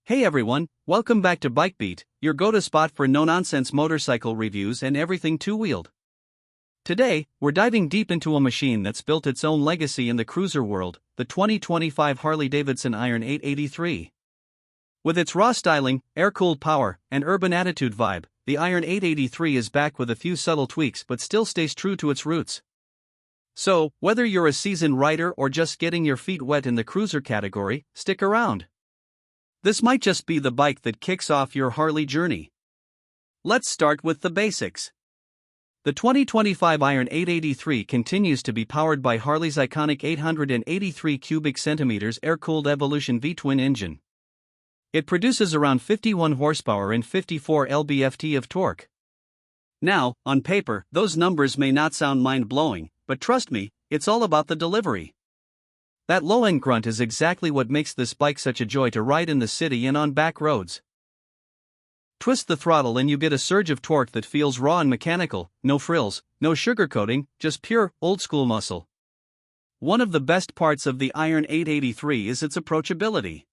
Hey everyone, welcome back to BikeBeat, your go-to spot for no-nonsense motorcycle reviews and everything two-wheeled. Today, we're diving deep into a machine that's built its own legacy in the cruiser world, the 2025 Harley-Davidson Iron 883. With its raw styling, air-cooled power, and urban attitude vibe, the Iron 883 is back with a few subtle tweaks but still stays true to its roots. So, whether you're a seasoned rider or just getting your feet wet in the cruiser category, stick around. This might just be the bike that kicks off your Harley journey. Let's start with the basics. The 2025 Iron 883 continues to be powered by Harley's iconic 883 cubic centimeters air-cooled Evolution V-twin engine. It produces around 51 horsepower and 54 lb-ft of torque. Now, on paper, those numbers may not sound mind-blowing, but trust me, it's all about the delivery. That low-end grunt is exactly what makes this bike such a joy to ride in the city and on back roads. Twist the throttle and you get a surge of torque that feels raw and mechanical, no frills, no sugarcoating, just pure, old-school muscle. One of the best parts of the Iron 883 is its approachability.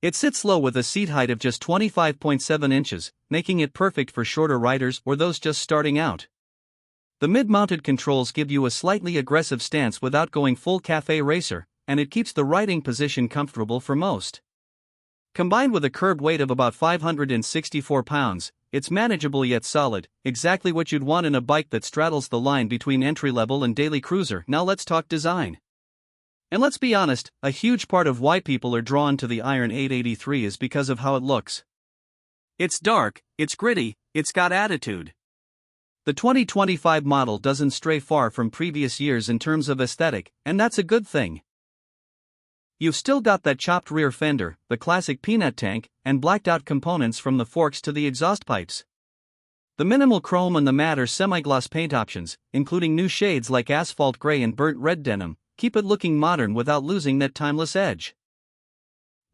It sits low with a seat height of just 25.7 inches, making it perfect for shorter riders or those just starting out. The mid-mounted controls give you a slightly aggressive stance without going full cafe racer, and it keeps the riding position comfortable for most. Combined with a curb weight of about 564 pounds, it's manageable yet solid, exactly what you'd want in a bike that straddles the line between entry-level and daily cruiser. Now let's talk design. And let's be honest, a huge part of why people are drawn to the Iron 883 is because of how it looks. It's dark, it's gritty, it's got attitude. The 2025 model doesn't stray far from previous years in terms of aesthetic, and that's a good thing. You've still got that chopped rear fender, the classic peanut tank, and blacked-out components from the forks to the exhaust pipes. The minimal chrome and the matte or semi-gloss paint options, including new shades like asphalt gray and burnt red denim, keep it looking modern without losing that timeless edge.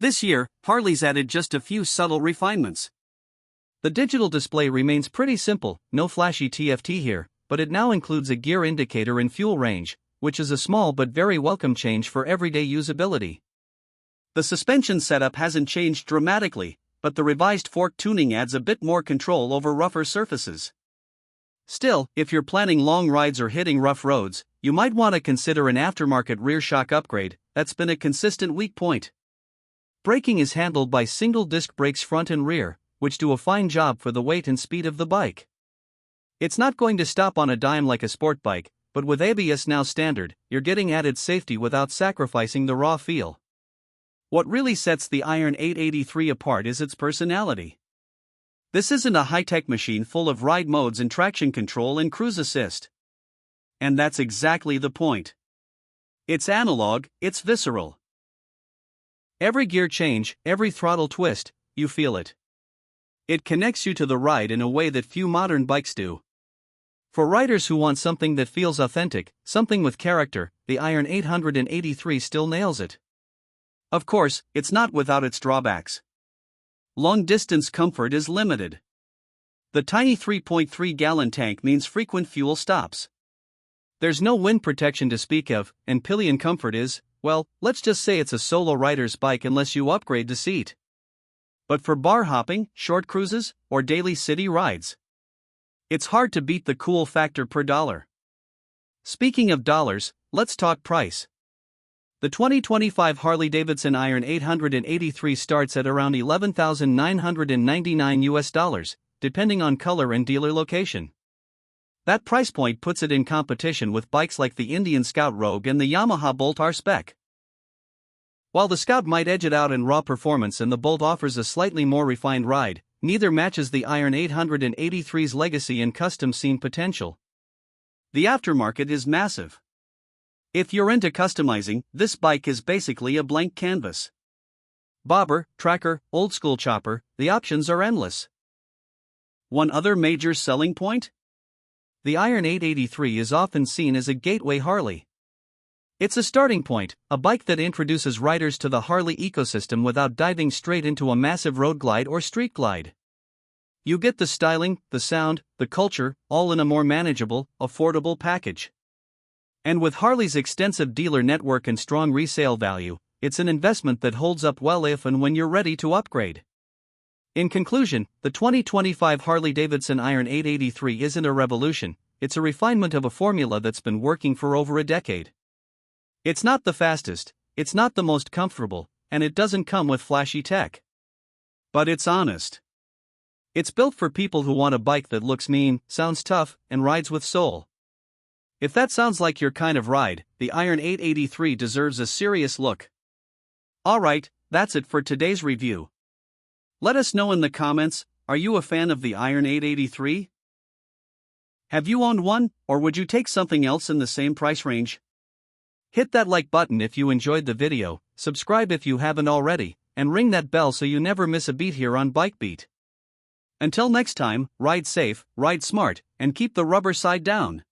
This year, Harley's added just a few subtle refinements. The digital display remains pretty simple, no flashy TFT here, but it now includes a gear indicator and fuel range, which is a small but very welcome change for everyday usability. The suspension setup hasn't changed dramatically, but the revised fork tuning adds a bit more control over rougher surfaces. Still, if you're planning long rides or hitting rough roads, you might want to consider an aftermarket rear shock upgrade. That's been a consistent weak point. Braking is handled by single-disc brakes front and rear, which do a fine job for the weight and speed of the bike. It's not going to stop on a dime like a sport bike, but with ABS now standard, you're getting added safety without sacrificing the raw feel. What really sets the Iron 883 apart is its personality. This isn't a high-tech machine full of ride modes and traction control and cruise assist. And that's exactly the point. It's analog, it's visceral. Every gear change, every throttle twist, you feel it. It connects you to the ride in a way that few modern bikes do. For riders who want something that feels authentic, something with character, the Iron 883 still nails it. Of course, it's not without its drawbacks. Long-distance comfort is limited. The tiny 3.3-gallon tank means frequent fuel stops. There's no wind protection to speak of, and pillion comfort is, well, let's just say it's a solo rider's bike unless you upgrade the seat. But for bar hopping, short cruises, or daily city rides, it's hard to beat the cool factor per dollar. Speaking of dollars, let's talk price. The 2025 Harley-Davidson Iron 883 starts at around $11,999 depending on color and dealer location. That price point puts it in competition with bikes like the Indian Scout Rogue and the Yamaha Bolt R-Spec. While the Scout might edge it out in raw performance and the Bolt offers a slightly more refined ride, neither matches the Iron 883's legacy and custom scene potential. The aftermarket is massive. If you're into customizing, this bike is basically a blank canvas. Bobber, tracker, old-school chopper, the options are endless. One other major selling point? The Iron 883 is often seen as a gateway Harley. It's a starting point, a bike that introduces riders to the Harley ecosystem without diving straight into a massive road glide or street glide. You get the styling, the sound, the culture, all in a more manageable, affordable package. And with Harley's extensive dealer network and strong resale value, it's an investment that holds up well if and when you're ready to upgrade. In conclusion, the 2025 Harley-Davidson Iron 883 isn't a revolution, it's a refinement of a formula that's been working for over a decade. It's not the fastest, it's not the most comfortable, and it doesn't come with flashy tech. But it's honest. It's built for people who want a bike that looks mean, sounds tough, and rides with soul. If that sounds like your kind of ride, the Iron 883 deserves a serious look. Alright, that's it for today's review. Let us know in the comments, are you a fan of the Iron 883? Have you owned one, or would you take something else in the same price range? Hit that like button if you enjoyed the video, subscribe if you haven't already, and ring that bell so you never miss a beat here on BikeBeat. Until next time, ride safe, ride smart, and keep the rubber side down.